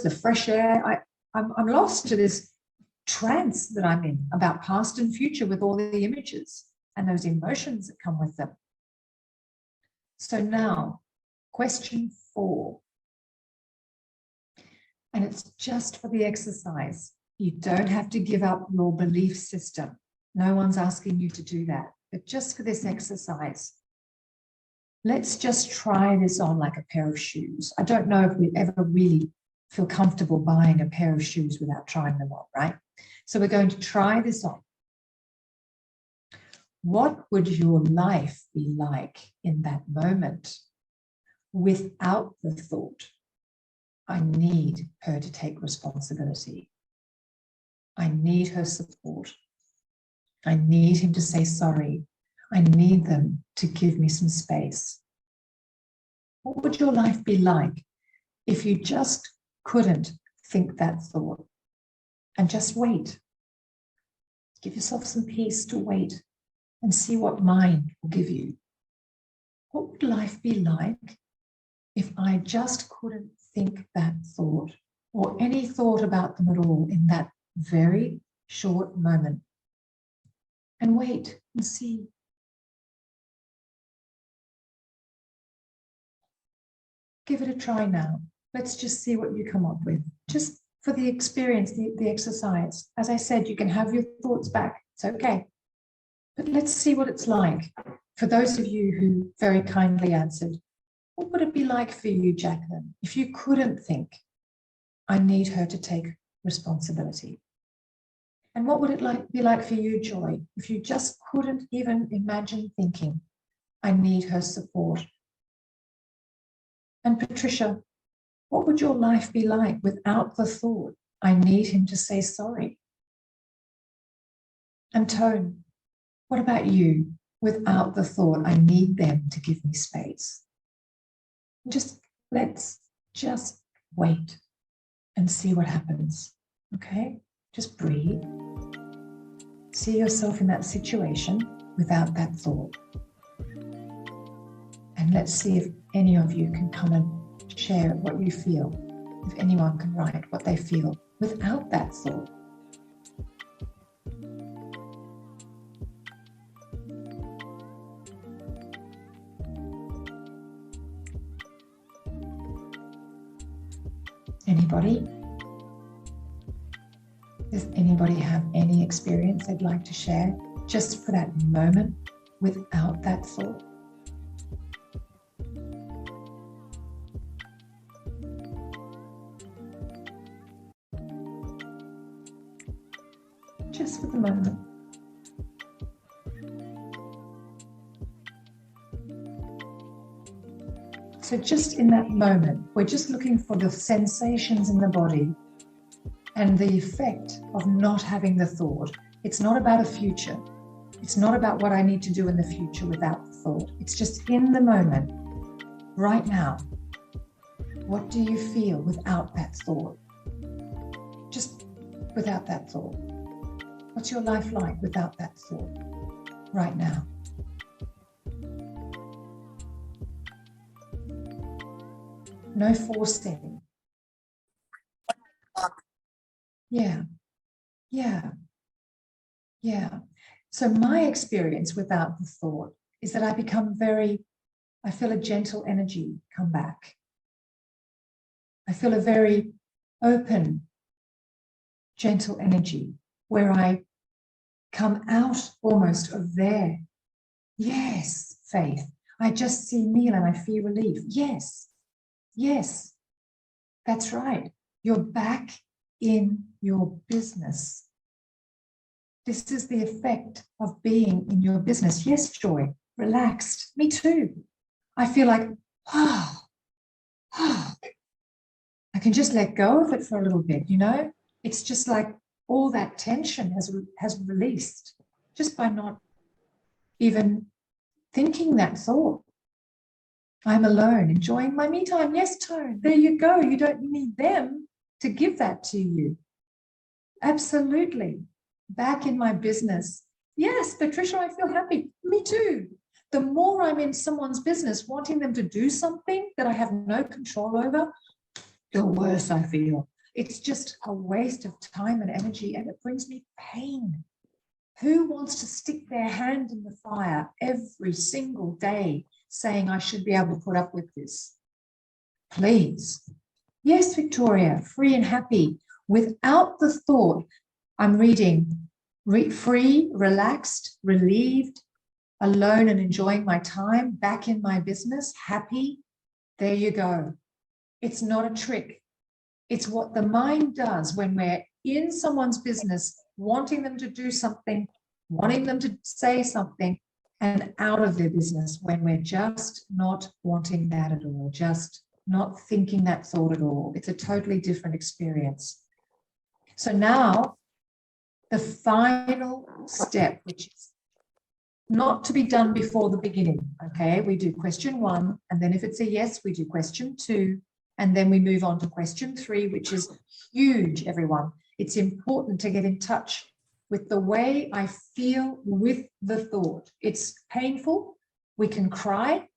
the fresh air. I'm lost to this trance that I'm in about past and future with all the images and those emotions that come with them. So now, question 4. And it's just for the exercise. You don't have to give up your belief system. No one's asking you to do that. But just for this exercise, let's just try this on like a pair of shoes. I don't know if we ever really feel comfortable buying a pair of shoes without trying them on, right? So we're going to try this on. What would your life be like in that moment without the thought, I need her to take responsibility. I need her support. I need him to say sorry. I need them to give me some space. What would your life be like if you just couldn't think that thought and just wait? Give yourself some peace to wait and see what mind will give you. What would life be like if I just couldn't think that thought or any thought about them at all in that very short moment? And wait and see. Give it a try now. Let's just see what you come up with. Just for the experience, the exercise. As I said, you can have your thoughts back. It's okay. But let's see what it's like. For those of you who very kindly answered, what would it be like for you, Jacqueline, if you couldn't think, I need her to take responsibility? And what would it be like for you, Joy, if you just couldn't even imagine thinking, I need her support? And Patricia, what would your life be like without the thought, I need him to say sorry? And Tone, what about you without the thought, I need them to give me space? Let's just wait and see what happens, okay? Just breathe. See yourself in that situation without that thought. And let's see if any of you can come and share what you feel. If anyone can write what they feel without that thought. Anybody? Does anybody have any experience they'd like to share just for that moment without that thought? Just for the moment. So just in that moment, we're just looking for the sensations in the body and the effect of not having the thought. It's not about a future. It's not about what I need to do in the future without the thought. It's just in the moment, right now. What do you feel without that thought? Just without that thought. What's your life like without that thought right now? No forcing. Yeah. So my experience without the thought is that I feel a gentle energy come back. I feel a very open, gentle energy where I come out almost of there. Yes, Faith. I just see Neil and I feel relief. Yes, that's right. You're back in your business. This is the effect of being in your business. Yes, Joy, relaxed. Me too. I feel like, I can just let go of it for a little bit, you know? It's just like all that tension has released just by not even thinking that thought. I'm alone, enjoying my me time. Yes, Tone, there you go. You don't need them to give that to you. Absolutely. Back in my business. Yes, Patricia, I feel happy. Me too. The more I'm in someone's business, wanting them to do something that I have no control over, the worse I feel. It's just a waste of time and energy, and it brings me pain. Who wants to stick their hand in the fire every single day saying I should be able to put up with this? Please. Yes, Victoria, free and happy, without the thought. I'm reading free, relaxed, relieved, alone and enjoying my time, back in my business, happy. There you go. It's not a trick. It's what the mind does when we're in someone's business, wanting them to do something, wanting them to say something, and out of their business when we're just not wanting that at all, just not thinking that thought at all. It's a totally different experience. So now the final step, which is not to be done before the beginning, okay? We do question 1, and then if it's a yes, we do question 2, and then we move on to question 3, which is huge, everyone. It's important to get in touch with the way I feel with the thought. It's painful. We can cry.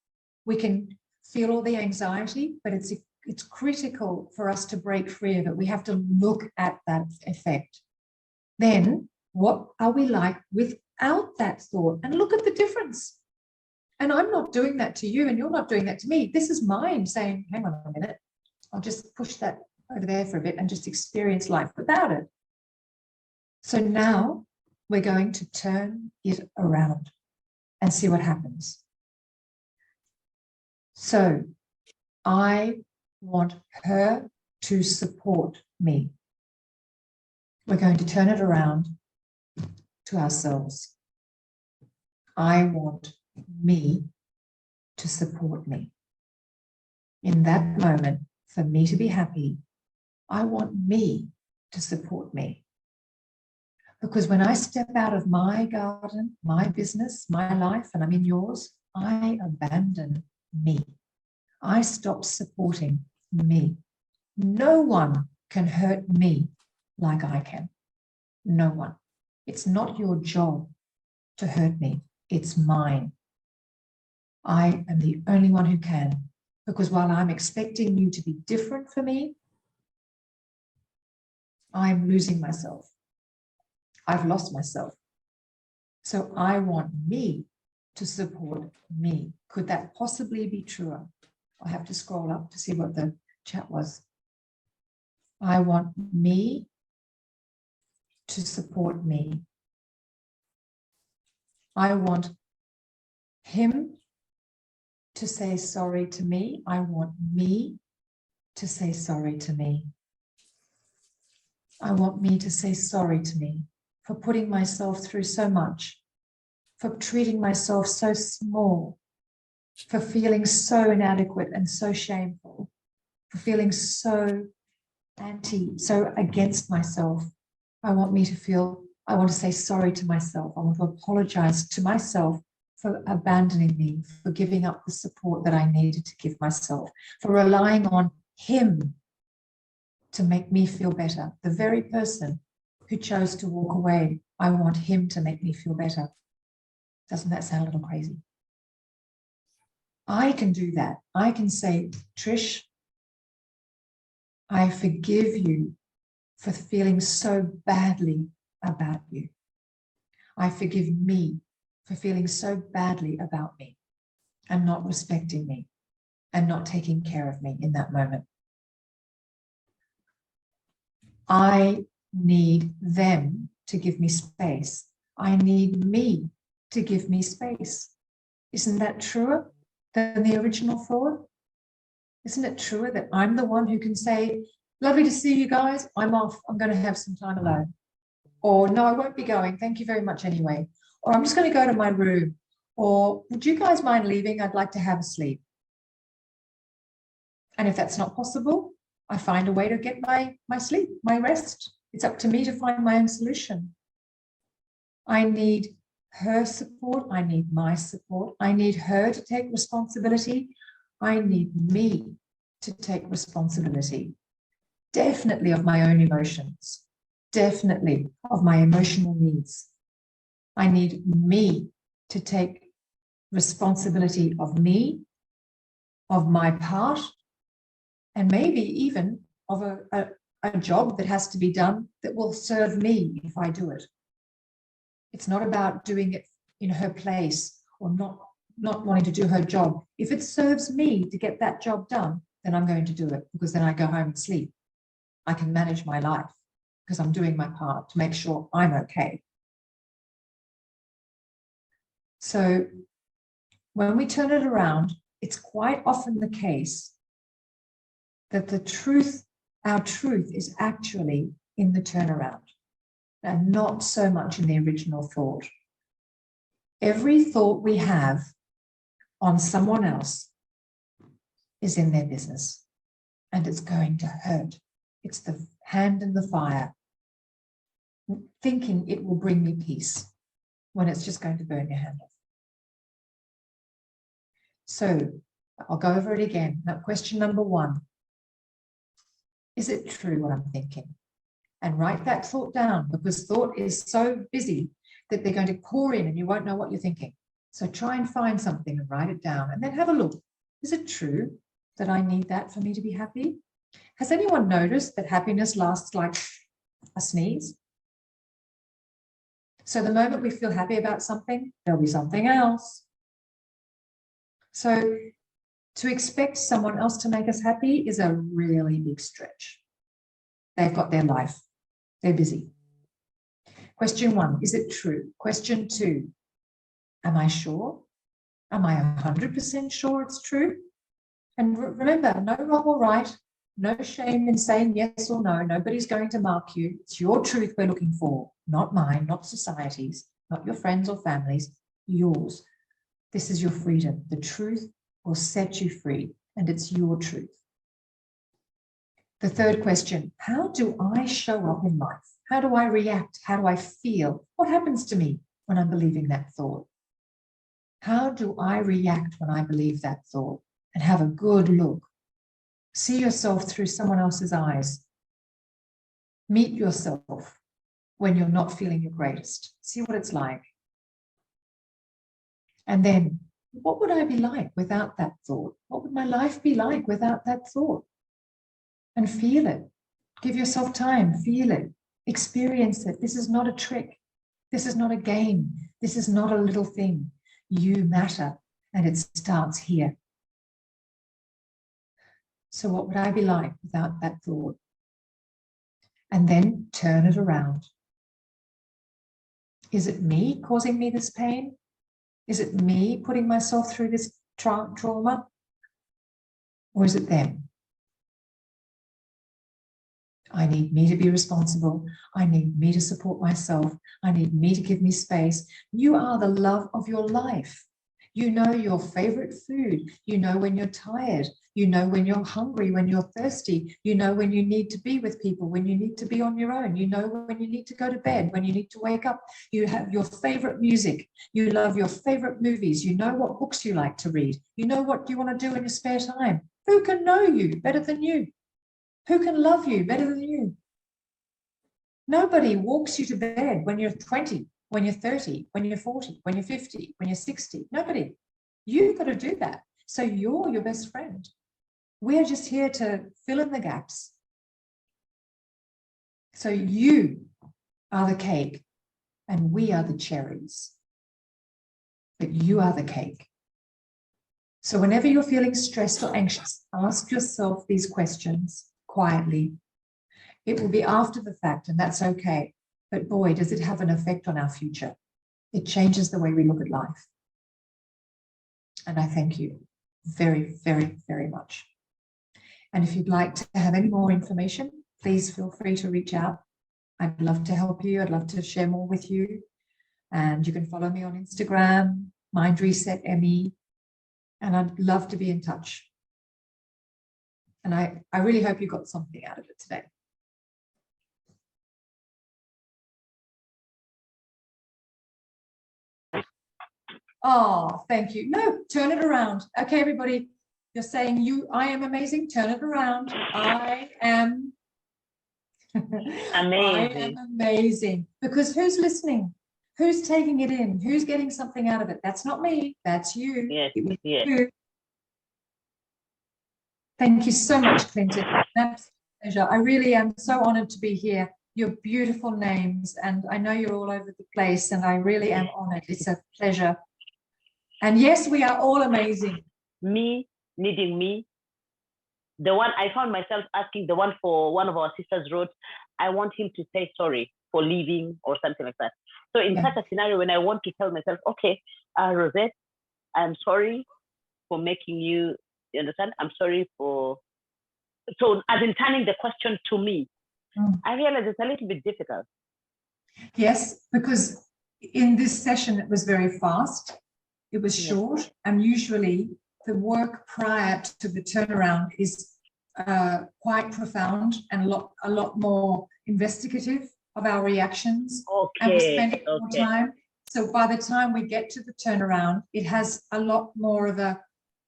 We can feel all the anxiety, but it's critical for us to break free of it. We have to look at that effect. Then what are we like without that thought? And look at the difference. And I'm not doing that to you, and you're not doing that to me. This is mine saying, hang on a minute, I'll just push that over there for a bit and just experience life without it. So now we're going to turn it around and see what happens. So I want her to support me. We're going to turn it around to ourselves. I want me to support me. In that moment, for me to be happy, I want me to support me. Because when I step out of my garden, my business, my life, and I'm in yours, I abandon me. I stop supporting me. No one can hurt me like I can. No one. It's not your job to hurt me. It's mine. I am the only one who can. Because while I'm expecting you to be different for me, I'm losing myself. I've lost myself. So I want me to support me. Could that possibly be truer? I have to scroll up to see what the chat was. I want me to support me. I want him to say sorry to me. I want me to say sorry to me. I want me to say sorry to me for putting myself through so much, for treating myself so small, for feeling so inadequate and so shameful, for feeling so so against myself. I want to say sorry to myself. I want to apologize to myself for abandoning me, for giving up the support that I needed to give myself, for relying on him to make me feel better. The very person who chose to walk away, I want him to make me feel better. Doesn't that sound a little crazy? I can do that. I can say, Trish, I forgive you for feeling so badly about you. I forgive me for feeling so badly about me and not respecting me and not taking care of me in that moment. I need them to give me space. I need me to give me space. Isn't that truer than the original thought? Isn't it truer that I'm the one who can say, lovely to see you guys, I'm off, I'm going to have some time alone. Or no, I won't be going, thank you very much anyway. Or I'm just going to go to my room. Or would you guys mind leaving? I'd like to have a sleep. And if that's not possible, I find a way to get my sleep, my rest. It's up to me to find my own solution. I need her support. I need my support. I need her to take responsibility. I need me to take responsibility. Definitely of my own emotions. Definitely of my emotional needs. I need me to take responsibility of me, of my part, and maybe even of a job that has to be done that will serve me if I do it. It's not about doing it in her place or not wanting to do her job. If it serves me to get that job done, then I'm going to do it, because then I go home and sleep. I can manage my life because I'm doing my part to make sure I'm okay. So when we turn it around, it's quite often the case that the truth, our truth, is actually in the turnaround and not so much in the original thought. Every thought we have on someone else is in their business, and it's going to hurt. It's the hand in the fire, thinking it will bring me peace when it's just going to burn your hand off. So I'll go over it again. Now, question number 1. Is it true what I'm thinking? And write that thought down, because thought is so busy that they're going to pour in and you won't know what you're thinking. So try and find something and write it down, and then have a look. Is it true that I need that for me to be happy? Has anyone noticed that happiness lasts like a sneeze? So the moment we feel happy about something, there'll be something else. So to expect someone else to make us happy is a really big stretch. They've got their life. They're busy. Question 1, is it true? Question 2, am I sure? Am I 100% sure it's true? And remember, no wrong or right, no shame in saying yes or no. Nobody's going to mark you. It's your truth we're looking for, not mine, not society's, not your friends or family's, yours. This is your freedom. The truth will set you free, and it's your truth. The third question, how do I show up in life? How do I react? How do I feel? What happens to me when I'm believing that thought? How do I react when I believe that thought? And have a good look. See yourself through someone else's eyes. Meet yourself when you're not feeling your greatest. See what it's like. And then, what would I be like without that thought? What would my life be like without that thought? And feel it. Give yourself time. Feel it. Experience it. This is not a trick. This is not a game. This is not a little thing. You matter, and it starts here. So what would I be like without that thought? And then turn it around. Is it me causing me this pain? Is it me putting myself through this trauma? Or is it them? I need me to be responsible. I need me to support myself. I need me to give me space. You are the love of your life. You know your favorite food. You know when you're tired. You know when you're hungry, when you're thirsty. You know when you need to be with people, when you need to be on your own. You know when you need to go to bed, when you need to wake up. You have your favorite music. You love your favorite movies. You know what books you like to read. You know what you want to do in your spare time. Who can know you better than you? Who can love you better than you? Nobody walks you to bed when you're 20, when you're 30, when you're 40, when you're 50, when you're 60. Nobody. You've got to do that. So you're your best friend. We're just here to fill in the gaps. So you are the cake and we are the cherries. But you are the cake. So whenever you're feeling stressed or anxious, ask yourself these questions quietly. It will be after the fact, and that's okay. But boy, does it have an effect on our future. It changes the way we look at life. And I thank you very, very, very much. And if you'd like to have any more information, please feel free to reach out. I'd love to help you. I'd love to share more with you. And you can follow me on Instagram, Mind Reset ME, and I'd love to be in touch. And I really hope you got something out of it today. Oh, thank you. No, turn it around. Okay, everybody, you're saying I am amazing. Turn it around. I am amazing. I am amazing. Because who's listening? Who's taking it in? Who's getting something out of it? That's not me. That's you. Yes, yes. You. Thank you so much, Clinton. That's pleasure. I really am so honored to be here. You're beautiful names, and I know you're all over the place, and I really am honored. It's a pleasure. And yes, we are all amazing. Me needing me. The one I found myself asking, the one for one of our sisters wrote, I want him to say sorry for leaving or something like that. So in such a scenario, when I want to tell myself, okay, Rosette, I'm sorry for making you understand? I'm sorry for, so as in turning the question to me, I realize it's a little bit difficult. Yes, because in this session, it was very fast. It was short, and usually the work prior to the turnaround is quite profound and a lot more investigative of our reactions. And we're spending more time. So by the time we get to the turnaround, it has a lot more of a,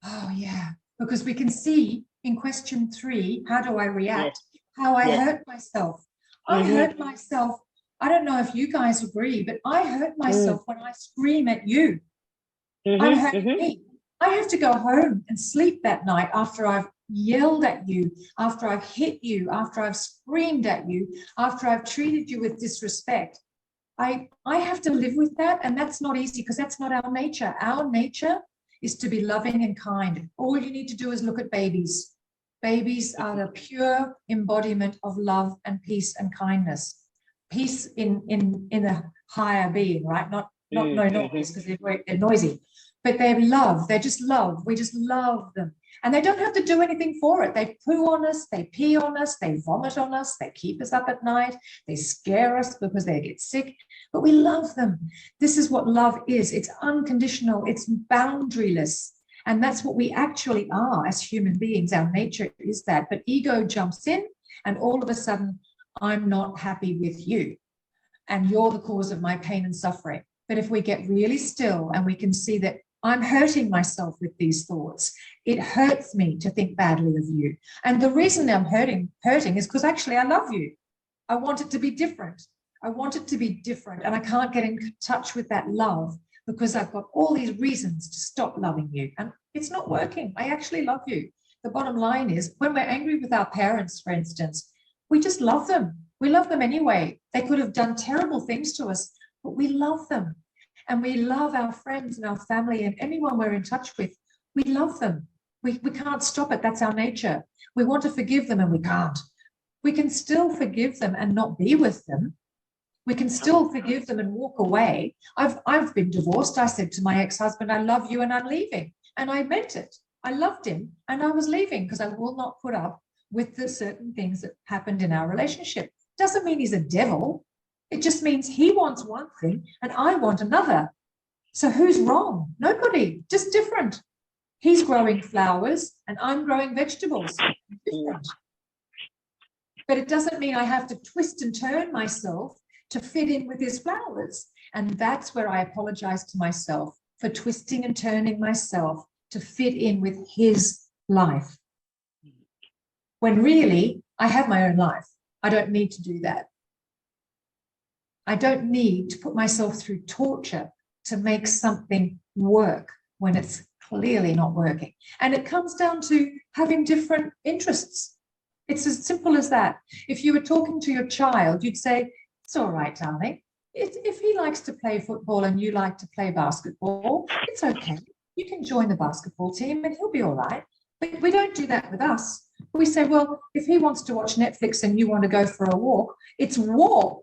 oh yeah, because we can see in question 3, how do I react? How I hurt myself. I hurt myself. I don't know if you guys agree, but I hurt myself when I scream at you. I'm hurting me. I have to go home and sleep that night after I've yelled at you, after I've hit you, after I've screamed at you, after I've treated you with disrespect. I have to live with that, and that's not easy because that's not our nature. Our nature is to be loving and kind. All you need to do is look at babies. Babies are the pure embodiment of love and peace and kindness. Peace in a higher being, right? Not no noise, because they're noisy. But they're love. They're just love. We just love them. And they don't have to do anything for it. They poo on us, they pee on us, they vomit on us, they keep us up at night, they scare us because they get sick, but we love them. This is what love is. It's unconditional, it's boundaryless. And that's what we actually are as human beings. Our nature is that. But ego jumps in, and all of a sudden, I'm not happy with you, and you're the cause of my pain and suffering. But if we get really still and we can see that I'm hurting myself with these thoughts, it hurts me to think badly of you. And the reason I'm hurting is because actually I love you. I want it to be different. I want it to be different. And I can't get in touch with that love because I've got all these reasons to stop loving you. And it's not working. I actually love you. The bottom line is, when we're angry with our parents, for instance, we just love them. We love them anyway. They could have done terrible things to us, but we love them. And we love our friends and our family and anyone we're in touch with. We love them. We can't stop it. That's our nature. We want to forgive them and we can't. We can still forgive them and not be with them. We can still forgive them and walk away. I've been divorced. I said to my ex-husband, I love you and I'm leaving. And I meant it. I loved him and I was leaving because I will not put up with the certain things that happened in our relationship. Doesn't mean he's a devil. It just means he wants one thing and I want another. So who's wrong? Nobody, just different. He's growing flowers and I'm growing vegetables. Different. But it doesn't mean I have to twist and turn myself to fit in with his flowers. And that's where I apologize to myself for twisting and turning myself to fit in with his life. When really, I have my own life. I don't need to do that. I don't need to put myself through torture to make something work when it's clearly not working. And it comes down to having different interests. It's as simple as that. If you were talking to your child, you'd say, it's all right, darling. If he likes to play football and you like to play basketball, it's okay. You can join the basketball team and he'll be all right. But we don't do that with us. We say, well, if he wants to watch Netflix and you want to go for a walk, it's war.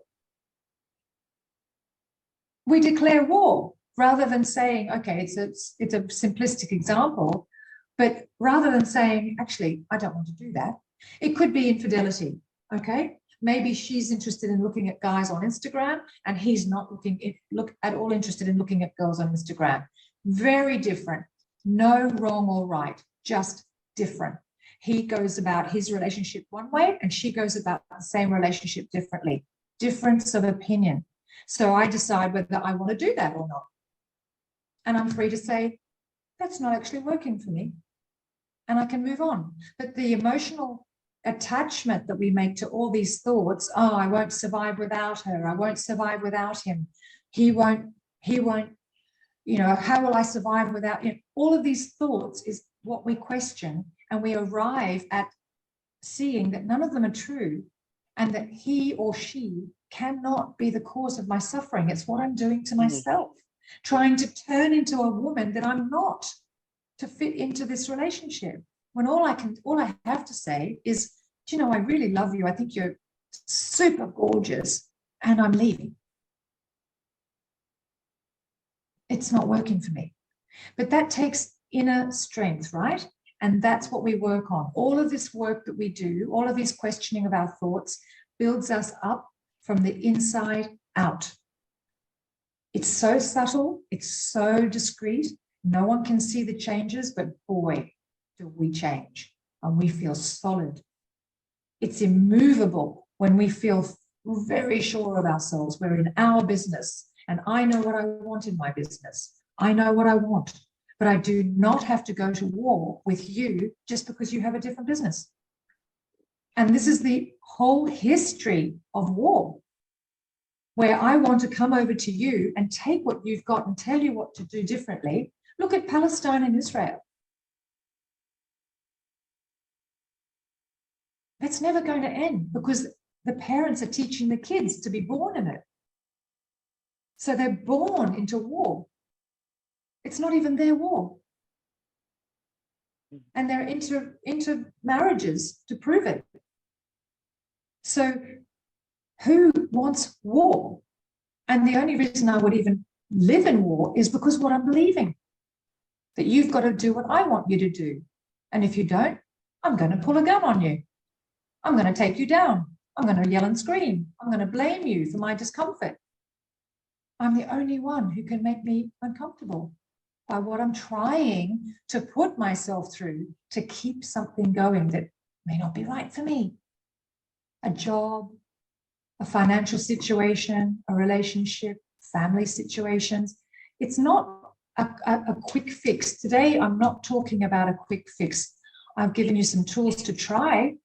We declare war rather than saying, okay, it's a simplistic example, but rather than saying, actually, I don't want to do that. It could be infidelity, okay? Maybe she's interested in looking at guys on Instagram and he's not at all interested in looking at girls on Instagram. Very different. No wrong or right, just different. He goes about his relationship one way and she goes about the same relationship differently. Difference of opinion. So I decide whether I want to do that or not. And I'm free to say, that's not actually working for me. And I can move on. But the emotional attachment that we make to all these thoughts, oh, I won't survive without her. I won't survive without him. He won't, you know, how will I survive without him? All of these thoughts is what we question, and we arrive at seeing that none of them are true and that he or she cannot be the cause of my suffering. It's what I'm doing to myself, trying to turn into a woman that I'm not to fit into this relationship. When all I have to say is, do you know, I really love you. I think you're super gorgeous and I'm leaving. It's not working for me. But that takes inner strength, right? And that's what we work on. All of this work that we do, all of this questioning of our thoughts builds us up from the inside out. It's so subtle, it's so discreet. No one can see the changes, but boy, do we change and we feel solid. It's immovable when we feel very sure of ourselves. We're in our business and I know what I want in my business. I know what I want, but I do not have to go to war with you just because you have a different business. And this is the whole history of war, where I want to come over to you and take what you've got and tell you what to do differently. Look at Palestine and Israel. That's never going to end because the parents are teaching the kids to be born in it. So they're born into war. It's not even their war. And they're into marriages to prove it. So who wants war? And the only reason I would even live in war is because what I'm believing, that you've got to do what I want you to do. And if you don't, I'm going to pull a gun on you. I'm going to take you down. I'm going to yell and scream. I'm going to blame you for my discomfort. I'm the only one who can make me uncomfortable by what I'm trying to put myself through to keep something going that may not be right for me. A job, a financial situation, a relationship, family situations. It's not a quick fix. Today, I'm not talking about a quick fix. I've given you some tools to try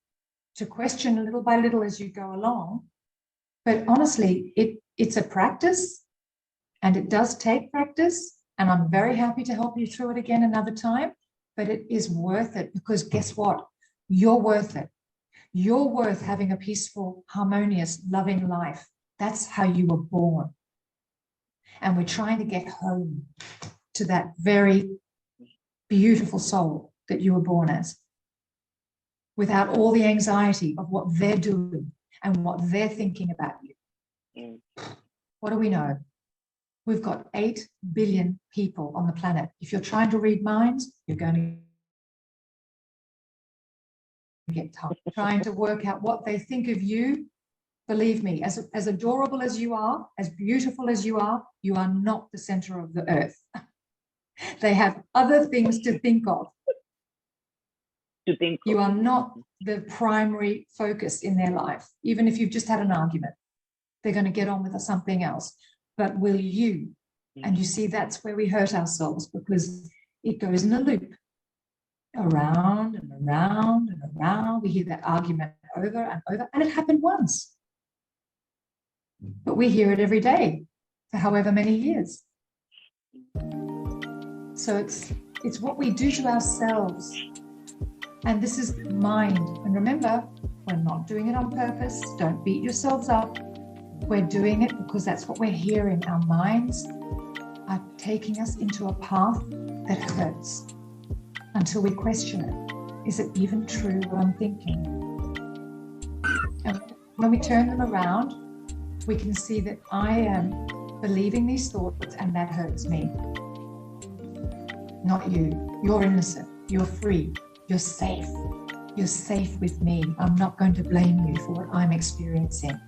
to question little by little as you go along. But honestly, it's a practice and it does take practice. And I'm very happy to help you through it again another time. But it is worth it because guess what? You're worth it. You're worth having a peaceful, harmonious, loving life. That's how you were born. And we're trying to get home to that very beautiful soul that you were born as, without all the anxiety of what they're doing and what they're thinking about you. What do we know? We've got 8 billion people on the planet. If you're trying to read minds, you're going to get tough. Trying to work out what they think of you, believe me, as adorable as you are, as beautiful as you are not the center of the earth. They have other things to think of. You are not the primary focus in their life. Even if you've just had an argument, they're going to get on with something else. But will you? And you see, that's where we hurt ourselves because it goes in a loop. Around and around and around. We hear that argument over and over, and it happened once. But we hear it every day for however many years. So it's what we do to ourselves. And this is mind. And remember, we're not doing it on purpose. Don't beat yourselves up. We're doing it because that's what we're hearing. Our minds are taking us into a path that hurts until we question it. Is it even true what I'm thinking? And when we turn them around, we can see that I am believing these thoughts and that hurts me. Not you. You're innocent. You're free. You're safe. You're safe with me. I'm not going to blame you for what I'm experiencing.